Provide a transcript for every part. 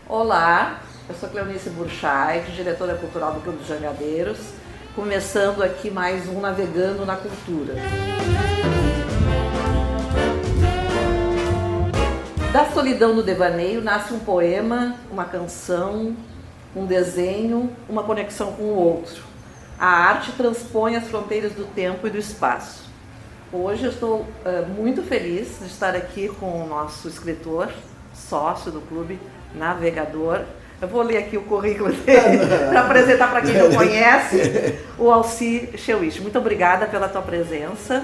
Olá, eu sou Cleonice Burchard, diretora cultural do Clube dos Jangadeiros, começando aqui mais um Navegando na Cultura. Da solidão do devaneio nasce um poema, uma canção, um desenho, uma conexão com o outro. A arte transpõe as fronteiras do tempo e do espaço. Hoje eu estou muito feliz de estar aqui com o nosso escritor, sócio do clube, navegador. Eu vou ler aqui o currículo dele para apresentar para quem não conhece, o Alci Chewich. Muito obrigada pela tua presença.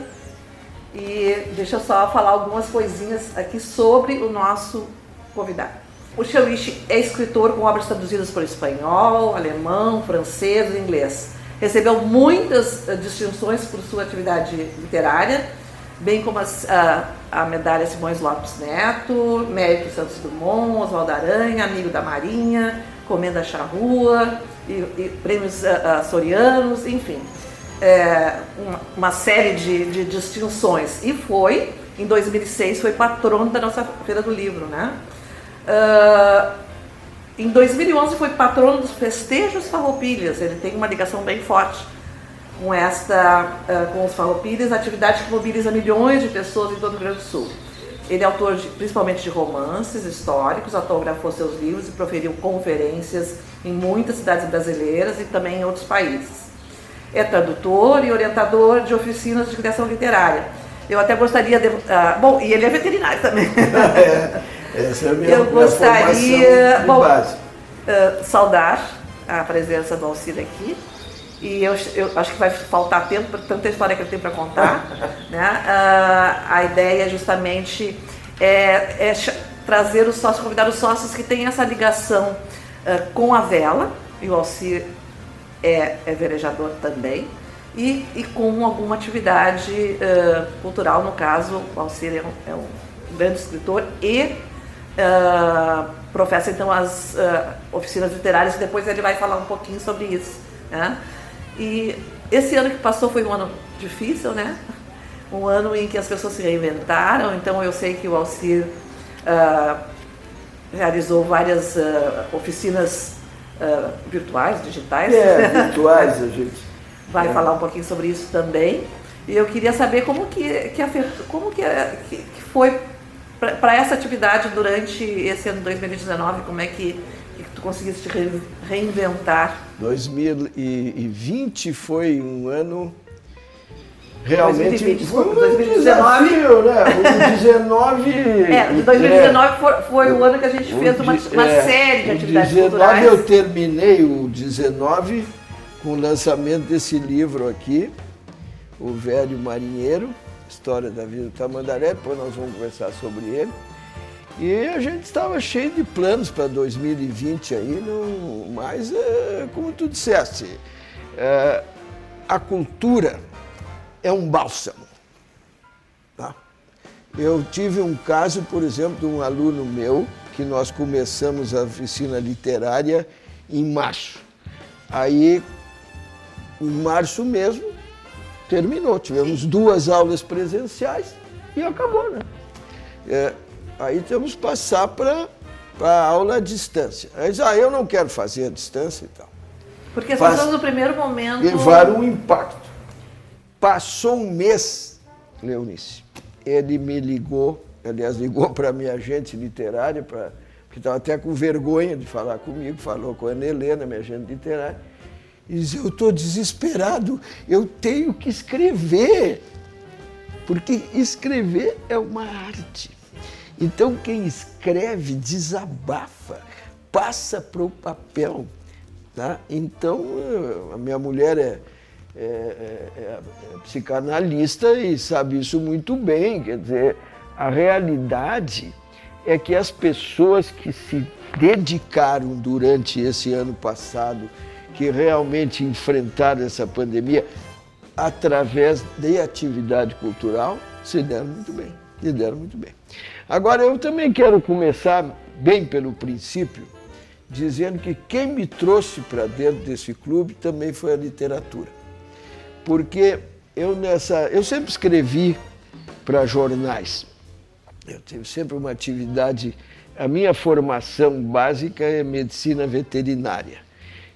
E deixa eu só falar algumas coisinhas aqui sobre o nosso convidado. O Chewich é escritor com obras traduzidas por espanhol, alemão, francês e inglês. Recebeu muitas distinções por sua atividade literária, bem como a medalha Simões Lopes Neto, Mérito Santos Dumont, Oswaldo Aranha, Amigo da Marinha, Comenda Charrua, e prêmios açorianos, enfim. Uma série de distinções. E em 2006, foi patrono da nossa Feira do Livro, né? Em 2011 foi patrono dos Festejos Farroupilhas. Ele tem uma ligação bem forte com os Farroupilhas, atividade que mobiliza milhões de pessoas em todo o Rio Grande do Sul. Ele é autor principalmente de romances históricos, autografou seus livros e proferiu conferências em muitas cidades brasileiras e também em outros países. É tradutor e orientador de oficinas de criação literária. Eu até gostaria de... bom, e ele é veterinário também. Essa é a minha Eu gostaria base. Saudar a presença do Alci aqui. E eu acho que vai faltar tempo para tanta história que ele tem para contar. Né? A ideia justamente é trazer os sócios, convidar os sócios que têm essa ligação com a vela, e o Alci é velejador também, e com alguma atividade cultural. No caso, o Alci é um grande escritor e professa então as oficinas literárias, e depois ele vai falar um pouquinho sobre isso, né? E esse ano que passou foi um ano difícil, né? Um ano em que as pessoas se reinventaram. Então eu sei que o Alci realizou várias oficinas virtuais, digitais. Virtuais, a gente vai falar um pouquinho sobre isso também. E eu queria saber como que foi para essa atividade durante esse ano 2019, como é que tu conseguiste reinventar? 2020 foi um ano realmente... 2020, foi um 2019. desafio, né? O 19... 2019 foi o ano que a gente fez uma série de atividades culturais. Eu terminei o 19 com o lançamento desse livro aqui, O Velho Marinheiro, História da Vida do Tamandaré. Depois nós vamos conversar sobre ele. E a gente estava cheio de planos para 2020 aí, mas como tu disseste, a cultura é um bálsamo. Tá? Eu tive um caso, por exemplo, de um aluno meu, que nós começamos a oficina literária em março. Aí, em março mesmo, terminou. Tivemos 2 aulas presenciais e acabou, né? Aí temos que passar para a aula à distância. Aí diz, eu não quero fazer à distância e tal. Porque as pessoas no primeiro momento... levaram um impacto. Passou um mês, Cleonice, ele me ligou, aliás, ligou para a minha agente literária, porque estava até com vergonha de falar comigo, falou com a Ana Helena, minha agente literária, e disse, eu estou desesperado, eu tenho que escrever, porque escrever é uma arte. Então, quem escreve desabafa, passa para o papel. Tá? Então, a minha mulher é psicanalista e sabe isso muito bem. Quer dizer, a realidade é que as pessoas que se dedicaram durante esse ano passado, que realmente enfrentaram essa pandemia através de atividade cultural, se deram muito bem. Se deram muito bem. Agora, eu também quero começar bem pelo princípio, dizendo que quem me trouxe para dentro desse clube também foi a literatura. Porque eu sempre escrevi para jornais. Eu tive sempre uma atividade A minha formação básica é medicina veterinária.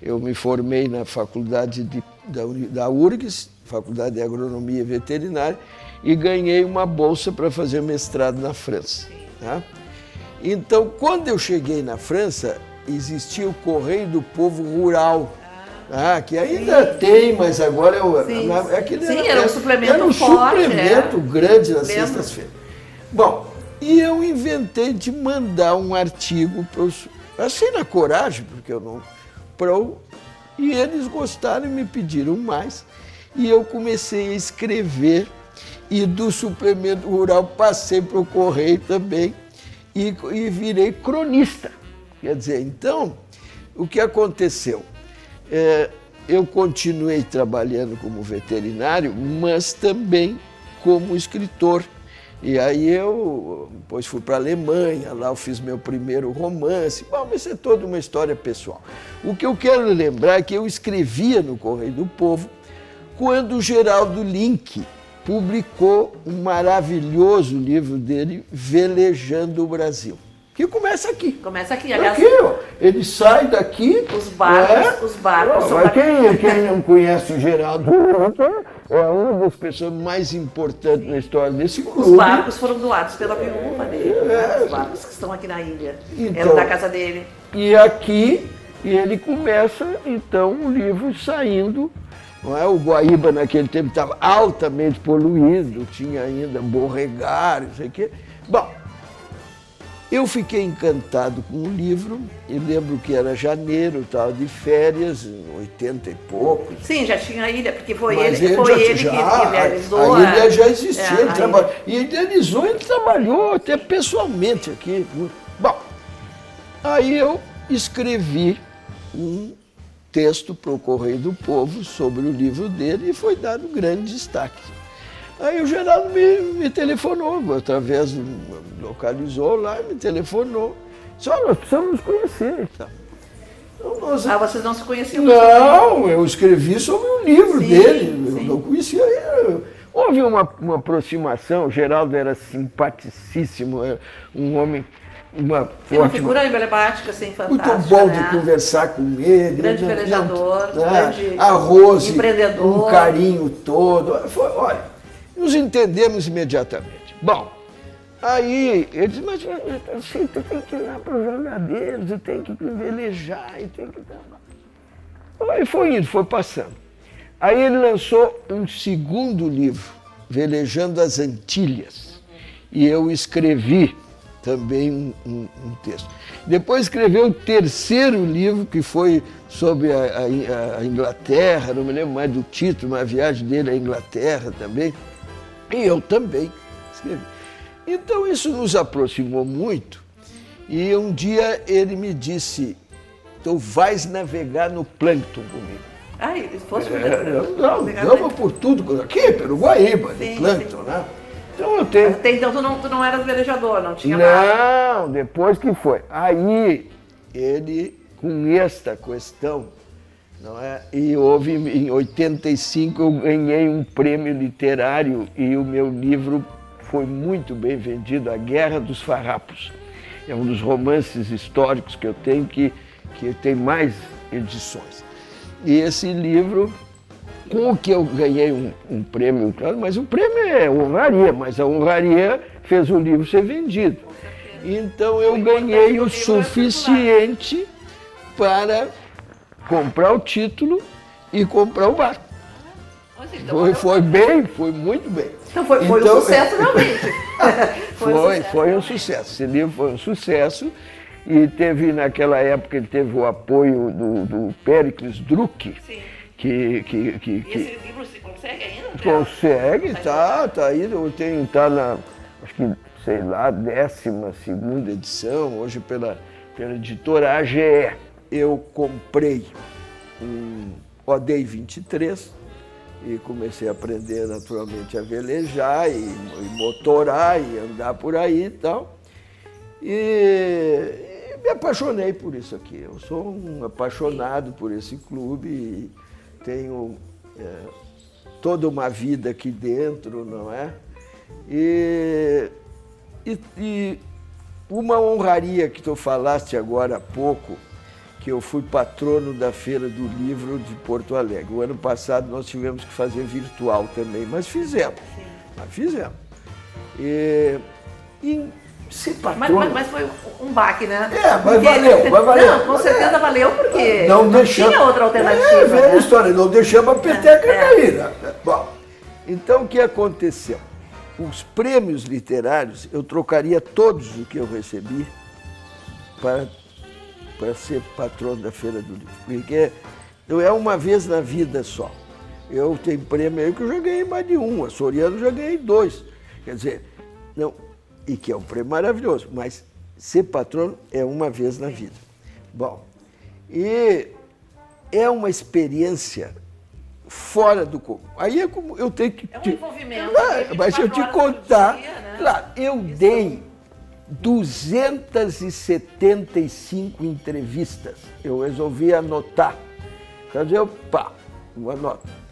Eu me formei na faculdade da URGS, Faculdade de Agronomia e Veterinária, e ganhei uma bolsa para fazer mestrado na França. Tá? Então, quando eu cheguei na França, existia o Correio do Povo Rural, que ainda tem, mas agora era um suplemento forte. Era um suplemento grande nas sextas-feiras. Bom, e eu inventei de mandar um artigo para os... Assim, na coragem, porque eu não... E eles gostaram e me pediram mais. E eu comecei a escrever, e do suplemento rural passei para o Correio também, e virei cronista. Quer dizer, então, o que aconteceu? Eu continuei trabalhando como veterinário, mas também como escritor. E aí eu depois fui para a Alemanha, lá eu fiz meu primeiro romance. Bom, mas é toda uma história pessoal. O que eu quero lembrar é que eu escrevia no Correio do Povo quando o Geraldo Link publicou um maravilhoso livro dele, Velejando o Brasil. Que começa aqui. Começa aqui, aliás. Aqui, ó. Ele sai daqui. Os barcos são quem não conhece o Geraldo é uma das pessoas mais importantes na história desse clube. Os barcos foram doados pela viúva dele. Os barcos que estão aqui na ilha. Então, eram da casa dele. E aqui ele começa, então, o livro saindo. Não é? O Guaíba, naquele tempo, estava altamente poluído, tinha ainda borregário, não sei o quê. Bom, eu fiquei encantado com o livro, e lembro que era janeiro, estava de férias, em 80 e poucos. Sim, já tinha a ilha, porque foi Mas ele que idealizou. A ilha já existia, ele idealizou, ele trabalhou até pessoalmente aqui. Bom, aí eu escrevi um texto para o Correio do Povo sobre o livro dele e foi dado grande destaque. Aí o Geraldo me telefonou, através, localizou lá e me telefonou. Disse, nós precisamos nos conhecer e tal. Então, vocês não se conheciam? Não, eu escrevi sobre o livro dele, sim. Eu não conhecia ele. Houve uma aproximação, o Geraldo era simpaticíssimo, era um homem... Uma figura emblemática, assim, fantástica. Muito bom de conversar com ele. Grande velejador, grande arroz, empreendedor. Um carinho todo. Olha, nos entendemos imediatamente. Bom, aí ele disse, mas assim, tu tem que ir lá para os jangadeiros, tu tem que velejar, e tem que... Aí foi indo, foi passando. Aí ele lançou um segundo livro, Velejando as Antilhas, e eu escrevi também um texto. Depois escreveu o terceiro livro, que foi sobre a Inglaterra, não me lembro mais do título, uma viagem dele à Inglaterra também, e eu também escrevi. Então isso nos aproximou muito, e um dia ele me disse, tu vais navegar no plâncton comigo. Ele fosse Vamos por tudo, aqui pelo Guaíba, no plâncton, né? Então eu tenho... Até então tu não eras velejador, não tinha Não, depois que foi. Aí ele, com esta questão, não é? E houve, em 85 eu ganhei um prêmio literário e o meu livro foi muito bem vendido, A Guerra dos Farrapos. É um dos romances históricos que eu tenho que tem mais edições. E esse livro, com o que eu ganhei um prêmio, mas o prêmio é honraria, mas a honraria fez o livro ser vendido. Então eu ganhei o suficiente para comprar o título e comprar o barco. Foi bem, foi muito bem. Então foi um sucesso realmente. Foi um sucesso. Esse livro foi um sucesso. E teve, naquela época, ele teve o apoio do Péricles Druck. Sim. Esse livro se consegue ainda? Consegue, tá aí, tá na, acho que, sei lá, 12ª edição, hoje pela editora AGE. Eu comprei um ODEI 23 e comecei a aprender naturalmente a velejar e motorar e andar por aí e tal. E me apaixonei por isso aqui. Eu sou um apaixonado por esse clube e tenho toda uma vida aqui dentro, não é? E uma honraria que tu falaste agora há pouco, que eu fui patrono da Feira do Livro de Porto Alegre. O ano passado nós tivemos que fazer virtual também, mas fizemos. E ser patrono... Mas foi um baque, né? Mas valeu. Não, com certeza valeu, porque não tinha outra alternativa. Velha história, não deixamos a peteca cair. Né? Bom, então o que aconteceu? Os prêmios literários, eu trocaria todos o que eu recebi para ser patrono da Feira do Livro. Porque é uma vez na vida só. Eu tenho prêmio aí que eu já ganhei mais de um. A Soriano já ganhei 2. Quer dizer, não, e que é um prêmio maravilhoso, mas ser patrono é uma vez na vida. Bom, e é uma experiência fora do comum. Aí é como eu tenho que... É um envolvimento. Mas se eu te contar... Dia, né? Claro, eu dei 275 entrevistas. Eu resolvi anotar. Quer dizer, eu anoto.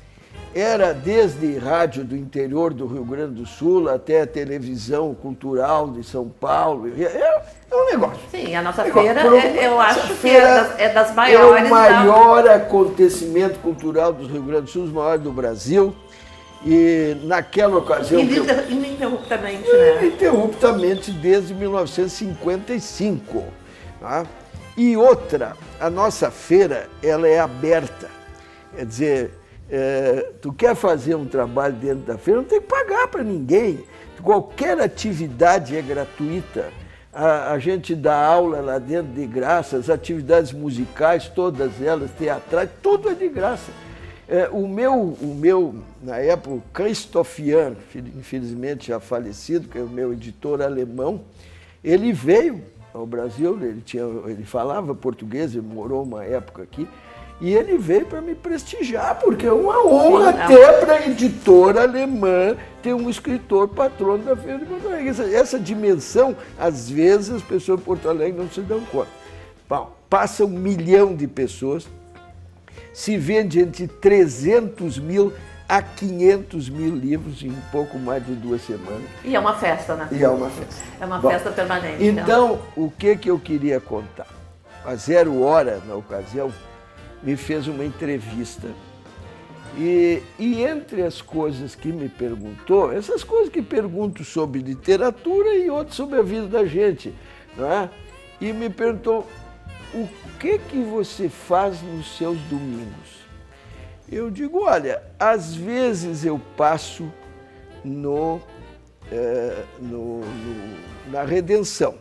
Era desde rádio do interior do Rio Grande do Sul até a televisão cultural de São Paulo. É um negócio. Sim, a nossa feira, eu acho que é das maiores. É o maior acontecimento cultural do Rio Grande do Sul, os maiores do Brasil. E naquela ocasião... Ininterruptamente, né? Ininterruptamente desde 1955. Tá? E outra, a nossa feira, ela é aberta. Quer dizer... tu quer fazer um trabalho dentro da feira, não tem que pagar para ninguém. Qualquer atividade é gratuita. A gente dá aula lá dentro de graça, as atividades musicais, todas elas, teatrais, tudo é de graça. O meu, na época, Christoph Jahn, infelizmente já falecido, que é o meu editor alemão, ele veio ao Brasil, ele falava português, ele morou uma época aqui, e ele veio para me prestigiar, porque é uma honra até para a editora alemã ter um escritor patrono da Feira de Porto Alegre. Essa dimensão, às vezes, as pessoas de Porto Alegre não se dão conta. Bom, passa 1 milhão de pessoas, se vende entre 300 mil a 500 mil livros em um pouco mais de 2 semanas. E é uma festa, né? E é uma festa. É uma festa permanente. Então, o que eu queria contar? A 0 Hora, na ocasião, me fez uma entrevista. E entre as coisas que me perguntou, essas coisas que pergunto sobre literatura e outras sobre a vida da gente, não é? E me perguntou, o que você faz nos seus domingos? Eu digo, olha, às vezes eu passo na Redenção.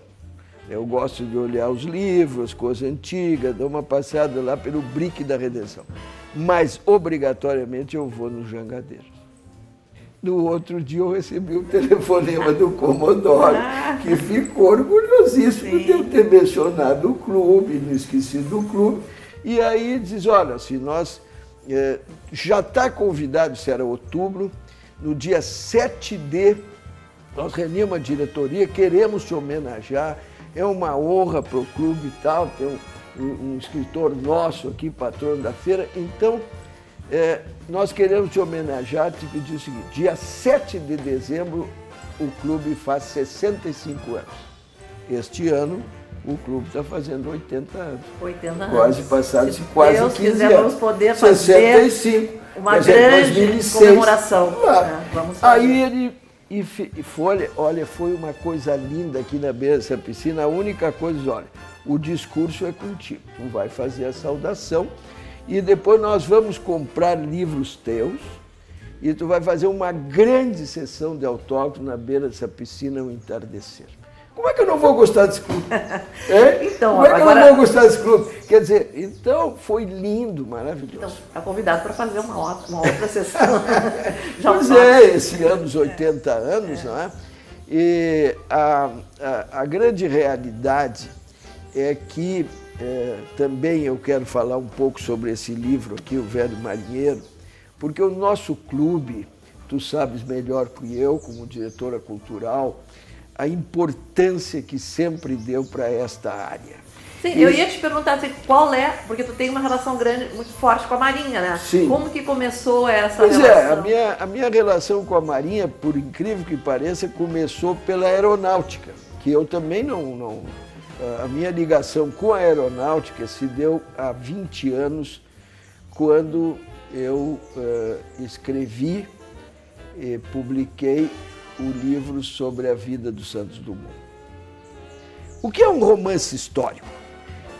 Eu gosto de olhar os livros, coisas antigas, dar uma passeada lá pelo Brick da Redenção. Mas, obrigatoriamente, eu vou no Jangadeiro. No outro dia, eu recebi um telefonema do Comodoro, que ficou orgulhosíssimo de eu ter mencionado o clube, não esqueci do clube. E aí diz, olha, se nós já está convidado, isso era outubro, no dia 7D, nós reunimos a diretoria, queremos te homenagear, é uma honra para o clube e tal, tem um escritor nosso aqui, patrono da feira. Então, nós queremos te homenagear, te pedir o seguinte, dia 7 de dezembro, o clube faz 65 anos. Este ano, o clube está fazendo 80 anos. 80 anos. Quase passados, quase Deus 15 quiser, anos. vamos poder fazer 65. uma grande comemoração. Vamos fazer. Aí ele... E foi, olha, foi uma coisa linda aqui na beira dessa piscina. A única coisa, olha, o discurso é contigo. Tu vai fazer a saudação e depois nós vamos comprar livros teus e tu vai fazer uma grande sessão de autógrafo na beira dessa piscina ao entardecer. Como é que eu não vou gostar desse clube? Então, como é que eu não vou gostar desse clube? Quer dizer, então foi lindo, maravilhoso. Então, está convidado para fazer uma outra sessão. Pois é, esse ano, os 80 anos, não é? E a grande realidade é que também eu quero falar um pouco sobre esse livro aqui, O Velho Marinheiro, porque o nosso clube, tu sabes melhor que eu, como diretora cultural, a importância que sempre deu para esta área. Sim, eu ia te perguntar assim, qual é, porque tu tem uma relação grande, muito forte com a Marinha, né? Sim. Como que começou essa relação? Pois a minha relação com a Marinha, por incrível que pareça, começou pela aeronáutica. que eu também não... A minha ligação com a aeronáutica se deu há 20 anos, quando eu escrevi e publiquei o livro sobre a vida do Santos Dumont. O que é um romance histórico?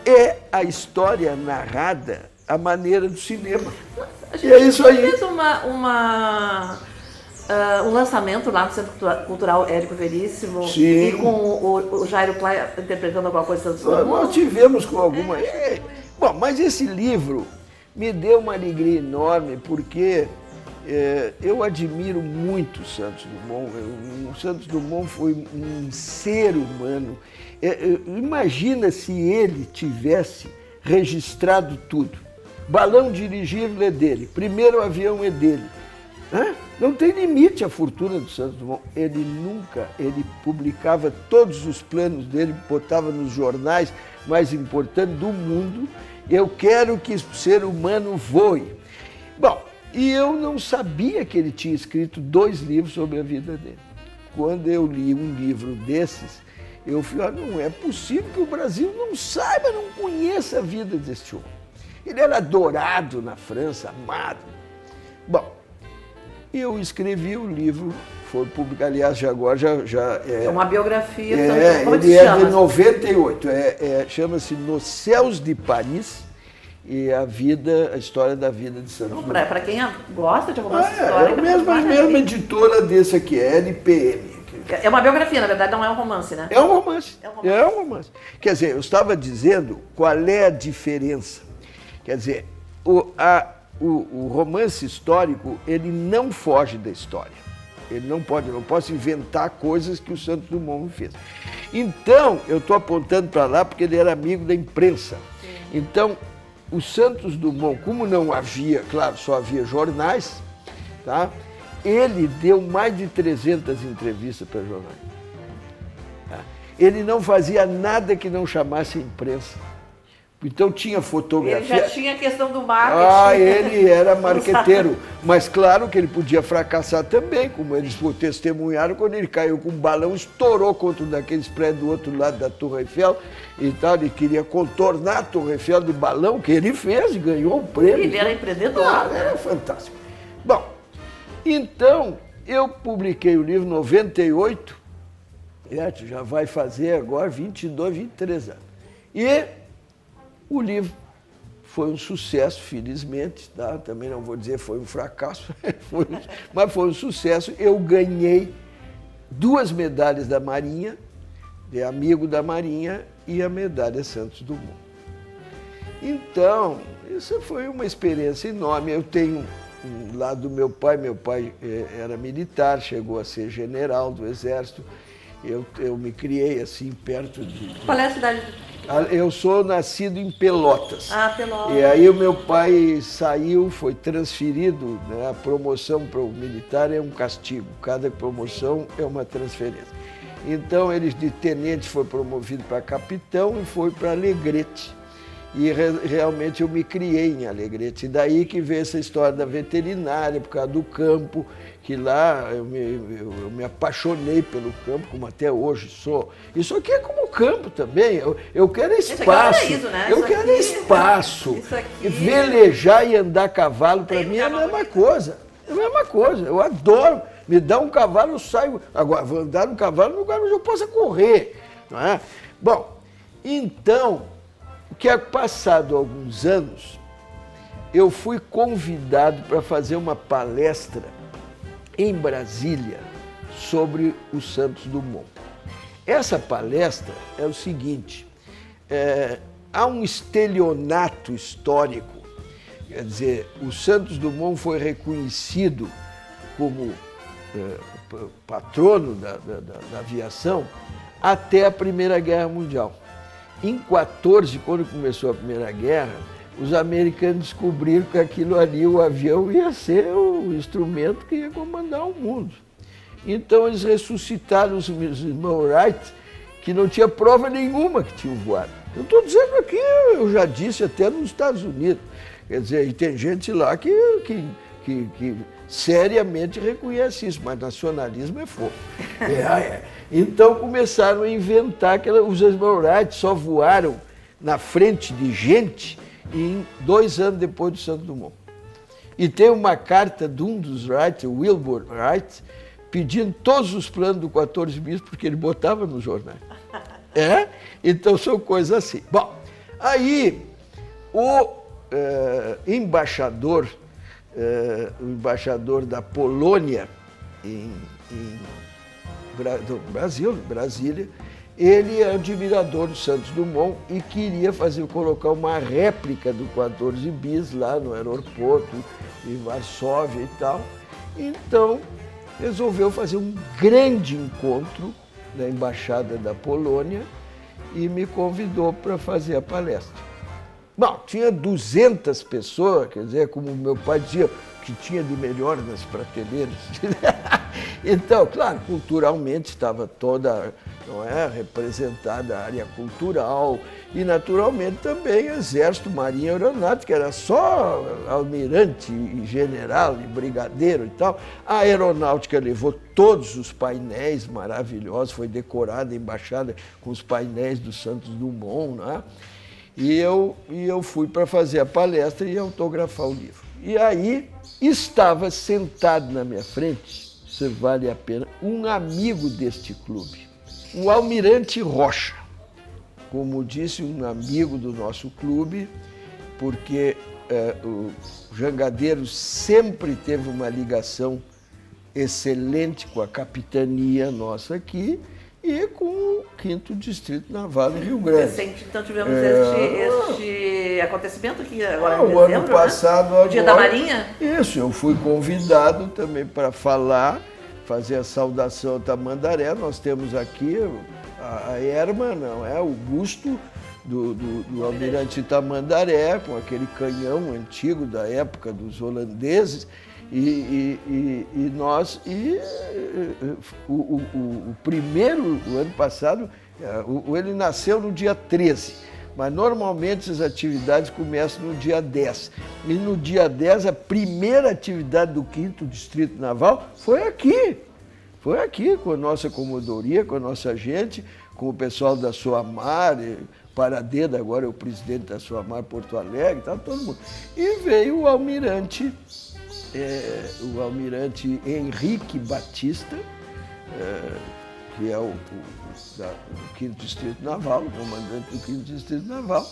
É a história narrada à maneira do cinema. E é isso aí. Você fez um lançamento lá no Centro Cultural Érico Veríssimo. Sim. E com o Jairo Plá interpretando alguma coisa do Santos Dumont? Nós tivemos com alguma... Bom, mas esse livro me deu uma alegria enorme, porque eu admiro muito o Santos Dumont. O Santos Dumont foi um ser humano. Imagina se ele tivesse registrado tudo. Balão dirigível é dele, primeiro avião é dele. Não tem limite a fortuna do Santos Dumont. Ele publicava todos os planos dele, botava nos jornais mais importantes do mundo. Eu quero que o ser humano voe. Bom, e eu não sabia que ele tinha escrito 2 livros sobre a vida dele. Quando eu li um livro desses, eu falei, não é possível que o Brasil não saiba, não conheça a vida deste homem. Ele era adorado na França, amado. Bom, eu escrevi o livro, foi publicado, aliás, já é uma biografia. Ele é de 98, chama-se Nos Céus de Paris, e a história da vida de Santos Dumont. Para quem gosta de romance histórico... É a mesma editora desse aqui, é LPM. É uma biografia, na verdade, não é um romance, né? É um romance. Quer dizer, eu estava dizendo qual é a diferença. Quer dizer, o romance histórico, ele não foge da história. Ele não pode, eu não posso inventar coisas que o Santos Dumont fez. Então, eu estou apontando para lá porque ele era amigo da imprensa. Sim. Então, o Santos Dumont, como não havia, claro, só havia jornais, tá? Ele deu mais de 300 entrevistas para jornais. Tá? Ele não fazia nada que não chamasse a imprensa. Então tinha fotografia. Ele já tinha a questão do marketing. Ele era marqueteiro. Mas claro que ele podia fracassar também, como eles testemunharam, quando ele caiu com um balão, estourou contra um daqueles prédios do outro lado da Torre Eiffel e tal. Ele queria contornar a Torre Eiffel de balão, que ele fez e ganhou um prêmio. Ele era empreendedor. Era fantástico. Bom, então eu publiquei o livro em 98, já vai fazer agora 22, 23 anos. E o livro foi um sucesso, felizmente, tá? Também não vou dizer foi um fracasso, mas foi um sucesso. Eu ganhei 2 medalhas da Marinha, de amigo da Marinha, e a medalha Santos Dumont. Então, isso foi uma experiência enorme. Eu tenho lá do meu pai era militar, chegou a ser general do Exército. Eu me criei assim perto de... Qual é a cidade? Eu sou nascido em Pelotas. Pelotas. E aí o meu pai saiu, foi transferido, né? A promoção para o militar é um castigo, cada promoção é uma transferência. Então ele de tenente foi promovido para capitão e foi para Alegrete. E realmente eu me criei em Alegrete. E daí que veio essa história da veterinária, por causa do campo, que lá eu me apaixonei pelo campo, como até hoje sou. Isso aqui é como campo também. Eu quero espaço. Eu quero espaço. Velejar e andar a cavalo, para mim, é a mesma coisa. É a mesma coisa. Eu adoro. Me dá um cavalo, eu saio. Agora, vou andar no cavalo no lugar onde eu possa correr. Não é? Bom, então, que passado alguns anos, eu fui convidado para fazer uma palestra em Brasília sobre o Santos Dumont. Essa palestra é o seguinte, há um estelionato histórico, quer dizer, o Santos Dumont foi reconhecido como patrono da aviação até a Primeira Guerra Mundial. Em 14, quando começou a Primeira Guerra, os americanos descobriram que aquilo ali, o avião, ia ser o instrumento que ia comandar o mundo. Então eles ressuscitaram os irmãos Wright, que não tinha prova nenhuma que tinham voado. Eu estou dizendo aqui, eu já disse até nos Estados Unidos. Quer dizer, e tem gente lá que seriamente reconhece isso, mas nacionalismo é fogo. Então começaram a inventar que os Small Wright só voaram na frente de gente em 2 anos depois do Santos Dumont. E tem uma carta de um dos Wright, o Wilbur Wright, pedindo todos os planos do 14 bis, porque ele botava nos jornais. Então são coisas assim. Bom, aí o embaixador da Polônia do Brasil, Brasília, ele é admirador do Santos Dumont e queria colocar uma réplica do 14 bis lá no aeroporto de Varsóvia e tal. Então, resolveu fazer um grande encontro na Embaixada da Polônia e me convidou para fazer a palestra. Bom, tinha 200 pessoas, quer dizer, como meu pai dizia, que tinha de melhor nas prateleiras. Então, claro, culturalmente estava toda, representada a área cultural e, naturalmente, também Exército, Marinha, Aeronáutica, era só almirante e general e brigadeiro e tal. A Aeronáutica levou todos os painéis maravilhosos, foi decorada a embaixada com os painéis do Santos Dumont, né? E eu fui para fazer a palestra e autografar o livro. E aí estava sentado na minha frente, isso vale a pena, um amigo deste clube, o Almirante Rocha. Como disse, um amigo do nosso clube, porque o Jangadeiro sempre teve uma ligação excelente com a capitania nossa aqui e com o 5º Distrito Naval em Rio Grande. Recente, então tivemos este acontecimento aqui agora em dezembro, o ano passado, né? O Dia da Marinha? Isso, eu fui convidado também para fazer a saudação ao Tamandaré. Nós temos aqui a erma, o busto do Almirante Tamandaré, com aquele canhão antigo da época dos holandeses. O ano passado, ele nasceu no dia 13, mas normalmente as atividades começam no dia 10. E no dia 10, a primeira atividade do 5º Distrito Naval foi aqui. Foi aqui, com a nossa comodoria, com a nossa gente, com o pessoal da Soamar, Paradeda agora é o presidente da Soamar Porto Alegre, tá, todo mundo. E veio o almirante Henrique Batista, que é o 5º Distrito Naval, o comandante do 5º Distrito Naval,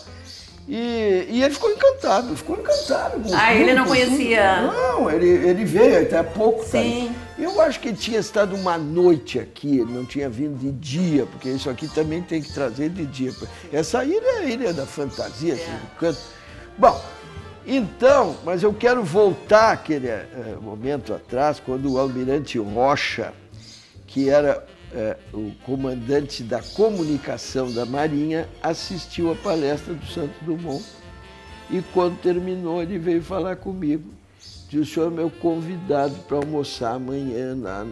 e ele ficou encantado. Ele não conhecia? Não, ele veio até há pouco. Sim. Eu acho que tinha estado uma noite aqui, ele não tinha vindo de dia, porque isso aqui também tem que trazer de dia. Essa ilha é a Ilha da Fantasia, assim, do canto. Bom, então, mas eu quero voltar aquele momento atrás, quando o Almirante Rocha, que era o comandante da comunicação da Marinha, assistiu a palestra do Santos Dumont. E quando terminou, ele veio falar comigo. Disse: o senhor é meu convidado para almoçar amanhã lá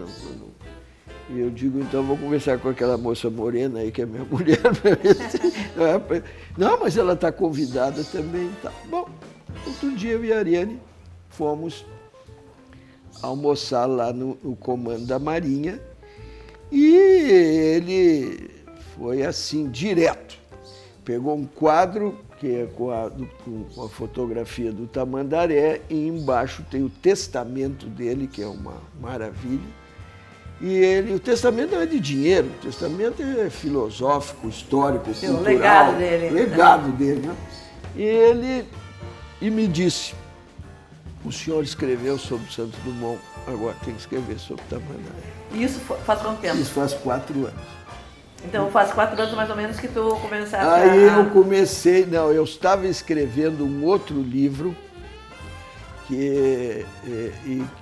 E eu digo: então vou conversar com aquela moça morena aí, que é minha mulher. Não, mas ela está convidada também. Tá. Bom, outro dia eu e a Ariane fomos almoçar lá no comando da Marinha e ele foi assim, direto. Pegou um quadro que é com a fotografia do Tamandaré e embaixo tem o testamento dele, que é uma maravilha. E o testamento não é de dinheiro, o testamento é filosófico, histórico, cultural. O legado dele. Legado dele, né? E me disse: o senhor escreveu sobre o Santos Dumont, agora tem que escrever sobre o Tamandaré. E isso faz quanto tempo? Isso faz 4 anos. Então faz 4 anos mais ou menos que tu começaste eu estava escrevendo um outro livro e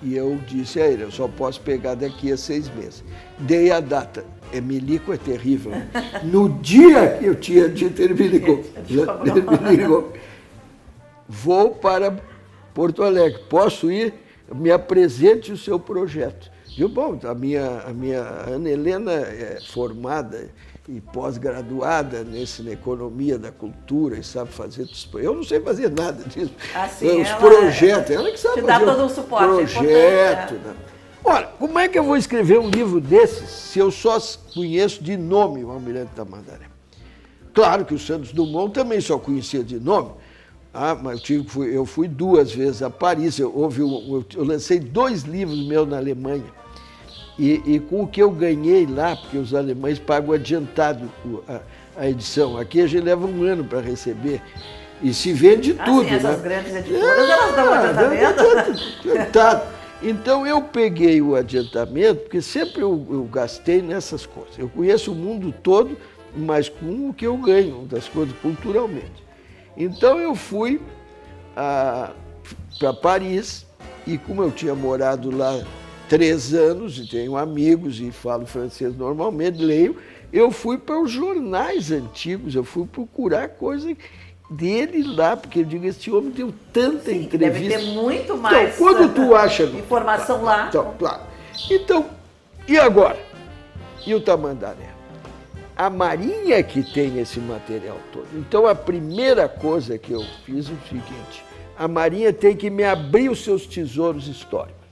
eu disse a ele: eu só posso pegar daqui a 6 meses. Dei a data. Milico é terrível. No dia que eu tinha dito, ele me ligou. Vou para Porto Alegre, posso ir? Me apresente o seu projeto. Digo: bom, a minha Ana Helena é formada e pós-graduada na economia da cultura e sabe fazer... Eu não sei fazer nada disso. Assim, os projetos, ela que sabe te fazer dá todo o suporte. projeto. Né? Ora, como é que eu vou escrever um livro desses se eu só conheço de nome o Almirante Tamandaré? Claro que o Santos Dumont também só conhecia de nome, mas eu fui 2 vezes a Paris, eu lancei 2 livros meus na Alemanha, e com o que eu ganhei lá, porque os alemães pagam adiantado a edição, aqui a gente leva 1 ano para receber, e se vende tudo. Sim, essas grandes editoras, elas dão adiantamento. Então eu peguei o adiantamento, porque sempre eu gastei nessas coisas. Eu conheço o mundo todo, mas com o que eu ganho das coisas culturalmente. Então eu fui para Paris, e como eu tinha morado lá 3 anos, e tenho amigos e falo francês normalmente, leio, eu fui para os jornais antigos, eu fui procurar coisa dele lá, porque eu digo, esse homem deu tanta entrevista. Deve ter muito mais então, quando tu acha informação lá. Então, claro. Então, e agora? E o Tamandaré? A Marinha que tem esse material todo. Então, a primeira coisa que eu fiz é o seguinte, a Marinha tem que me abrir os seus tesouros históricos.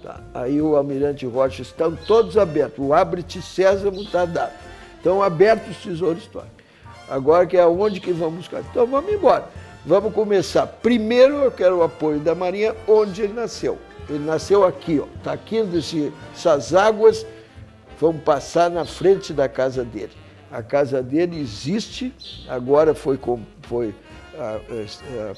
Tá? Aí o Almirante Rocha, estão todos abertos, o Abre-te Sésamo está dado. Estão abertos os tesouros históricos. Agora que é onde que vamos buscar? Então vamos embora. Vamos começar. Primeiro eu quero o apoio da Marinha onde ele nasceu. Ele nasceu aqui, ó. Está aqui essas águas vão passar na frente da casa dele. A casa dele existe, agora a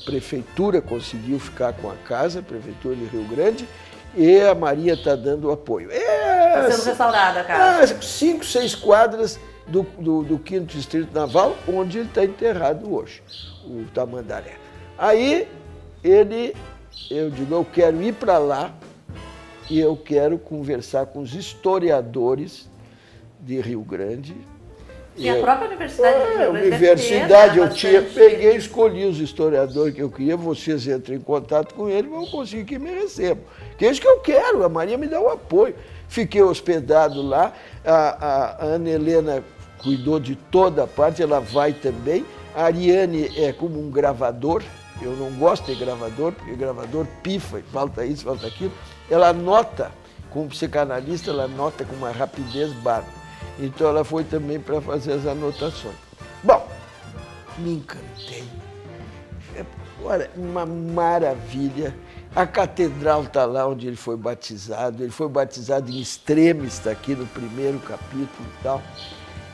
prefeitura conseguiu ficar com a casa, a prefeitura de Rio Grande, e a Marinha está dando apoio. Está sendo restaurada a casa. 5, 6 quadras do 5º Distrito Naval, onde ele está enterrado hoje, o Tamandaré. Aí eu digo, eu quero ir para lá e eu quero conversar com os historiadores de Rio Grande. E a própria Universidade de Rio Grande. Universidade, peguei e escolhi os historiadores que eu queria, vocês entram em contato com eles, vão conseguir que me recebam. Que é isso que eu quero, a Marinha me dá o apoio. Fiquei hospedado lá, a Ana Helena cuidou de toda a parte, ela vai também. A Ariane é como um gravador, eu não gosto de gravador, porque gravador pifa, falta isso, falta aquilo. Ela anota, como psicanalista, ela anota com uma rapidez bárbara. Então ela foi também para fazer as anotações. Bom, me encantei. Olha, uma maravilha. A catedral está lá onde ele foi batizado em Extremes, está aqui no 1º capítulo e tal.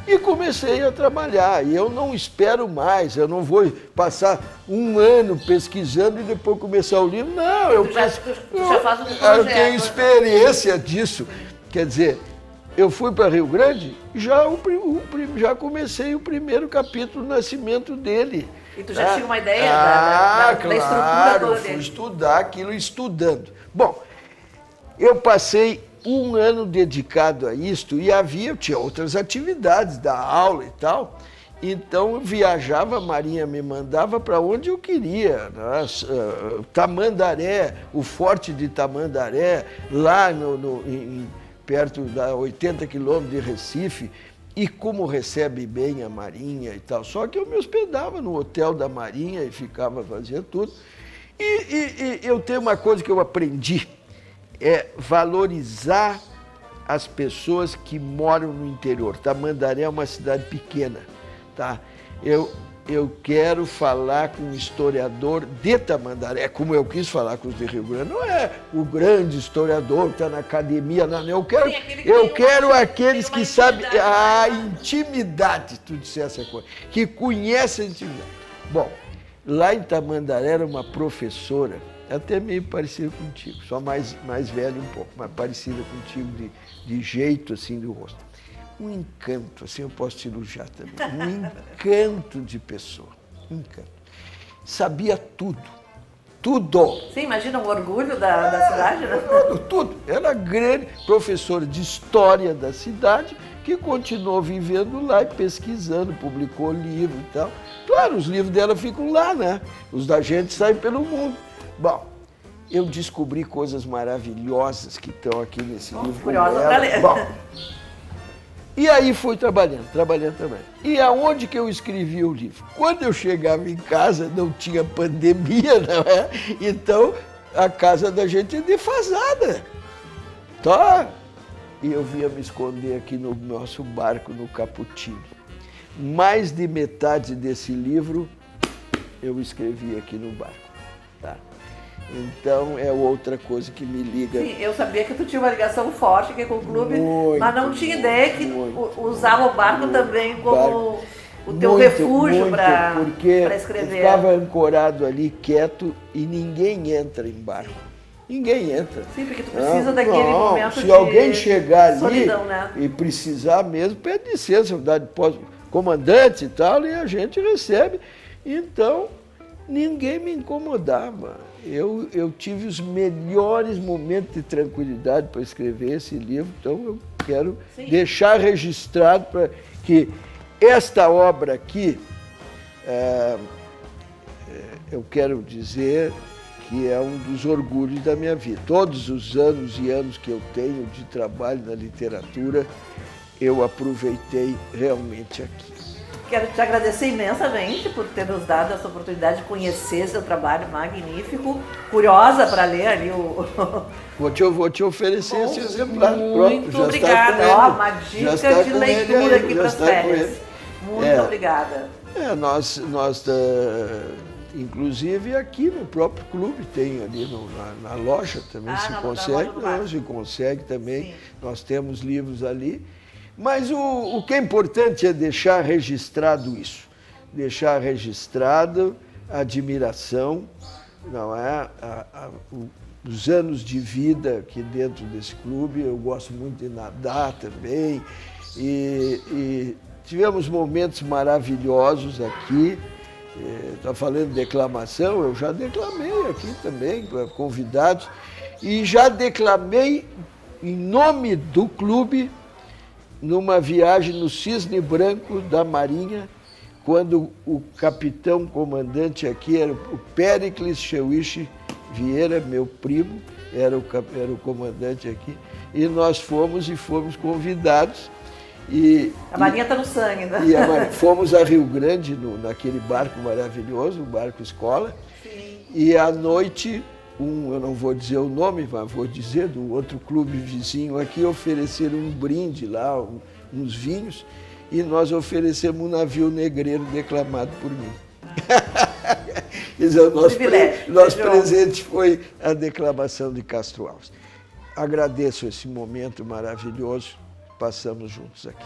E comecei a trabalhar, e eu não espero mais, eu não vou passar 1 ano pesquisando e depois começar o livro. Não, eu já faz um projeto. Eu tenho experiência disso. Quer dizer, eu fui para Rio Grande, já comecei o 1º capítulo do nascimento dele. E tu já tinha uma ideia da estrutura toda dele? Fui estudar aquilo estudando. Bom, eu passei 1 ano dedicado a isto e tinha outras atividades, da aula e tal. Então eu viajava, a Marinha me mandava para onde eu queria. Tamandaré, o Forte de Tamandaré, lá perto da 80 quilômetros de Recife. E como recebe bem a Marinha e tal. Só que eu me hospedava no hotel da Marinha e ficava fazendo tudo. E eu tenho uma coisa que eu aprendi, é valorizar as pessoas que moram no interior. Tamandaré é uma cidade pequena, tá? Eu quero falar com um historiador de Tamandaré, como eu quis falar com os de Rio Grande. Não é o grande historiador que está na academia, não. Eu quero aqueles que sabem a intimidade, tu disseste essa coisa, que conhecem a intimidade. Bom, lá em Tamandaré era uma professora, até meio parecida contigo, só mais velha um pouco, mas parecida contigo de jeito assim do rosto. Um encanto, assim eu posso te elogiar também, um encanto de pessoa, um encanto. Sabia tudo. Você imagina o orgulho da cidade, né? Tudo. Era grande professora de história da cidade, que continuou vivendo lá e pesquisando, publicou livro e tal. Claro, os livros dela ficam lá, né? Os da gente saem pelo mundo. Bom, eu descobri coisas maravilhosas que estão aqui nesse livro. Curiosa para ler. Bom, e aí fui trabalhando. E aonde que eu escrevi o livro? Quando eu chegava em casa, não tinha pandemia, não é? Então, a casa da gente é defasada. Tá! E eu vinha me esconder aqui no nosso barco, no Caputini. Mais de metade desse livro eu escrevi aqui no barco. Tá? Então é outra coisa que me liga. Sim, eu sabia que tu tinha uma ligação forte aqui com o clube, Muito, mas não tinha ideia que usava o barco também como o teu muito, refúgio para Eu escrever. ficava ancorado ali, quieto, e ninguém entra em barco. Ninguém entra. Sim, porque tu precisa daquele momento se alguém chegar ali solidão, né? e precisar mesmo, pede licença, dá de comandante e tal, e a gente recebe. Então, ninguém me incomodava. Eu tive os melhores momentos de tranquilidade para escrever esse livro, então eu quero deixar registrado para que esta obra aqui, eu quero dizer que é um dos orgulhos da minha vida. Todos os anos e anos que eu tenho de trabalho na literatura, eu aproveitei realmente aqui. Quero te agradecer imensamente por ter nos dado essa oportunidade de conhecer seu trabalho magnífico. Curiosa para ler ali o... Vou te oferecer esse exemplar. Muito obrigada. Ó, uma dica de leitura aqui para as férias. Muito obrigada. Nós inclusive aqui no próprio clube tem ali na loja também se consegue também. Sim. Nós temos livros ali. Mas o que é importante é deixar registrado isso, deixar registrado a admiração, não é? Os anos de vida aqui dentro desse clube. Eu gosto muito de nadar também e tivemos momentos maravilhosos aqui. Está falando de declamação, eu já declamei aqui também, para convidados, e já declamei em nome do clube numa viagem no Cisne Branco da Marinha, quando o capitão comandante aqui era o Péricles Cheuiche Vieira, meu primo, era o comandante aqui, e nós fomos convidados. A Marinha está no sangue, né? Fomos a Rio Grande, naquele barco maravilhoso, o barco escola. Sim. E à noite, eu não vou dizer o nome, mas vou dizer, do outro clube vizinho aqui, ofereceram um brinde lá, uns vinhos, e nós oferecemos um navio negreiro declamado por mim. Quer dizer, o nosso presente foi a declamação de Castro Alves. Agradeço esse momento maravilhoso. Passamos juntos aqui.